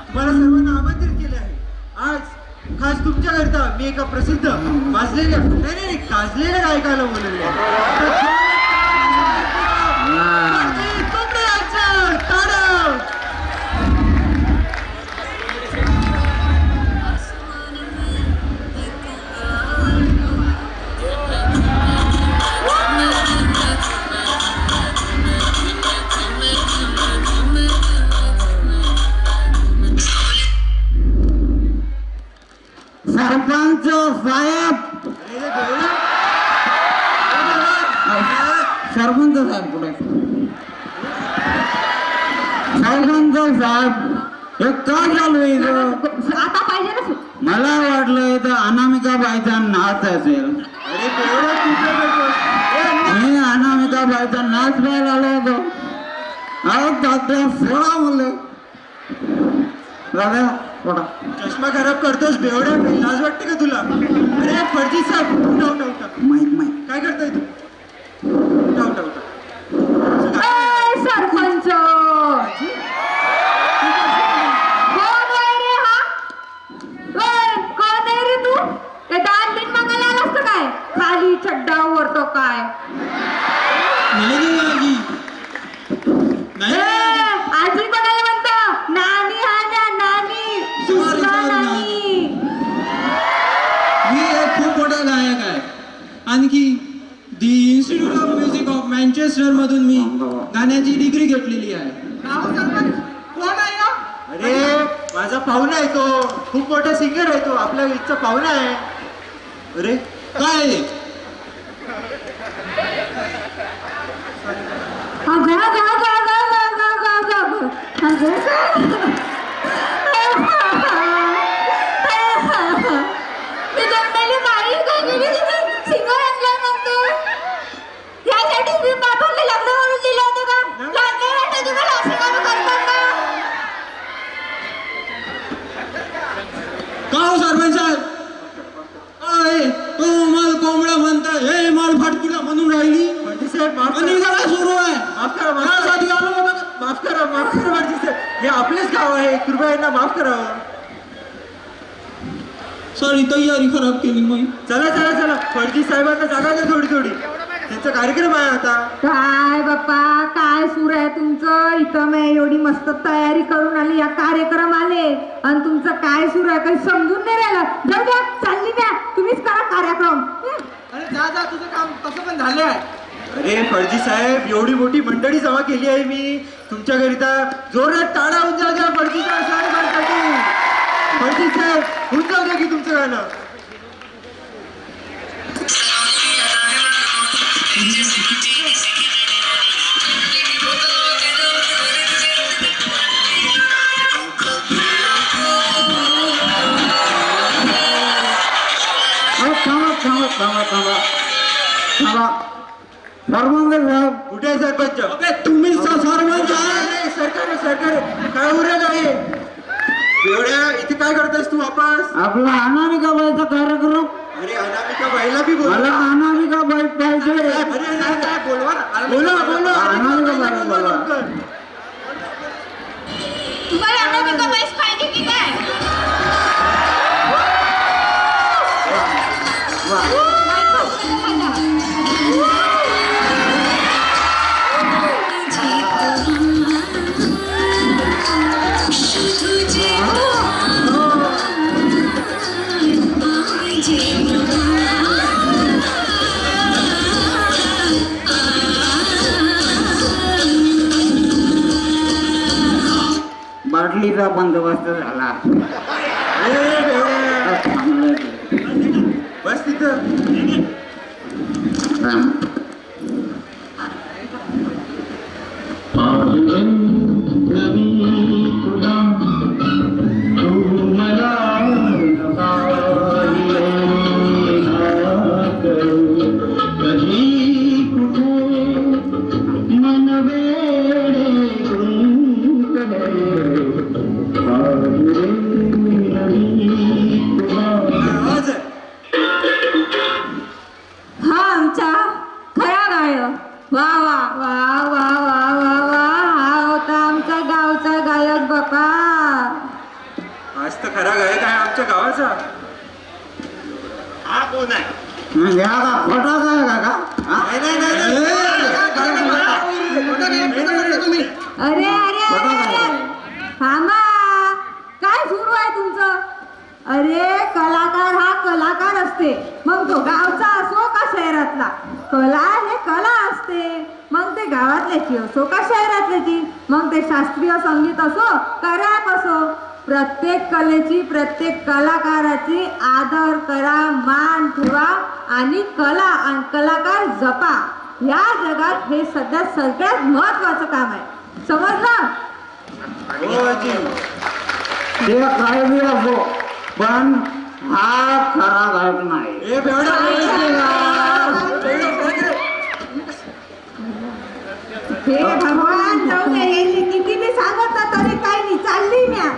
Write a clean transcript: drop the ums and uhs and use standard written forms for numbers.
तुम्हाला सर्वांना आमंत्रित केले आहे. आज खास तुमच्याकरिता मी एका प्रसिद्ध गाजलेल्या गाजलेल्या गायकाला बोलवले आहे. सरपंच साहेब, सरपंच साहेब कुठे? सरपंच साहेब, हे काय चालू आहे इथं? आता पाहिजे ना. मला वाटलं इथं अनामिका बाईचा नाच असेल. मी अनामिका बाईचा नाच पाहायला आलो होतो. अहो तात्या सोडा म्हणलं. दादा सोडा. चष्मा खराब करतोस बेवड्या, लाज वाटते का तुला? अरे फर्जी साहेब, उठा उठा उठा. माहित काय करताय तू? उठा उठा उठा. सरपंच कोण आहे रे हा? कोण आहे रे तू? ते दान बिन मागायला आलास का काय? खाली चड्डा वरतो काय? आजी कोणाला म्हणतो? नानी हा ना, नानी सुषमा नानी. मी एक खूप मोठा गायक आहे. आणखी the institute of music of Manchester मधून मी गाण्याची डिग्री घेतलेली आहे. कोण आहे? अरे माझा पाहुणा आहे तो, खूप मोठा सिंगर आहे तो, आपल्या इथचा पाहुणा आहे. अरे काय? का हो सरपंच साहेब? तो माल कोंबडा म्हणताय, हे माल फाटकुला म्हणून राहिली. फर्जी साहेब माफ आणि करा. काय सुरू आहे? माफ करा त्यासाठी आलो होतो का? माफ करा फर्जी साहेब. हे आपलेच गाव आहे, कृपया यांना माफ करावं. सॉरी, तयारी खराब केली मी. चला चला चला, फर्जी साहेबांना जागा द्या थोडी थोडी, त्यांचा कार्यक्रम आहे आता. काय बाप्पा, काय सुर आहे तुमचं? इथं मी एवढी मस्त तयारी करून आली, या कार्यक्रम आले आणि तुमचं काय सुरू आहे काही समजून नाही राहिलं. जाऊ द्या, चालली द्या, तुम्हीच करा कार्यक्रम. अरे जा जा, तुझं काम तसं पण झालं आहे. अरे फर्जी साहेब, एवढी मोठी मंडळी जमा केली आहे मी तुमच्याकरिता. जोरात टाळा होऊन जाऊ द्या फर्जी साहेबांसाठी. फर्जी साहेब, होऊन जाऊ द्या की तुमचं गाणं. सरपंच साहेब, कुठे आहे सरपंच? अबे तुम्ही सरपंच आहे. अरे, सरकार काय उरलं आहे? एवढ्या इथे काय करतोस तू वापस? आपला अनामिका बाईचा कार्यक्रम. अरे अनामिका बाईला बी बोला. मला अनामिका बाई पाहिजे. अरे काय बोलवा ना. बोला अनामिका बाई बोलवा. तुम्हाला अनामिका बाईच पाहिजे की काय? बाटलीचा बंदोबस्त झाला. बस तिथं. मन वेडे गायक बापा. आज तर खरा गायक आहे आमच्या गावाचा. हा कोण आहे? म्हणजे हा का खोटा काय का हा? अरे अरे अरे थांबा, काय सुरू आहे तुमचं? अरे कलाकार हा कलाकार असते, मग तो गावचा असो का शहरातला. कला हे कला असते, मग ते गावातल्याची असो का शहरातल्याची, मग ते शास्त्रीय संगीत असो का रॅप असो. प्रत्येक कलेची, प्रत्येक कलाकाराची आदर करा, मान ठेवा आणि कला आणि कलाकार जपा. या जगात हे सध्या सगळ्यात महत्वाचं काम आहे, समजलं? हो आजी. ते काय बी असो, पण हा खरा गायक नाही. ए बेवडा, हे भगवान जाऊ दे, हे किती बी सांगत ना तरी काही नाही, चालली म्या.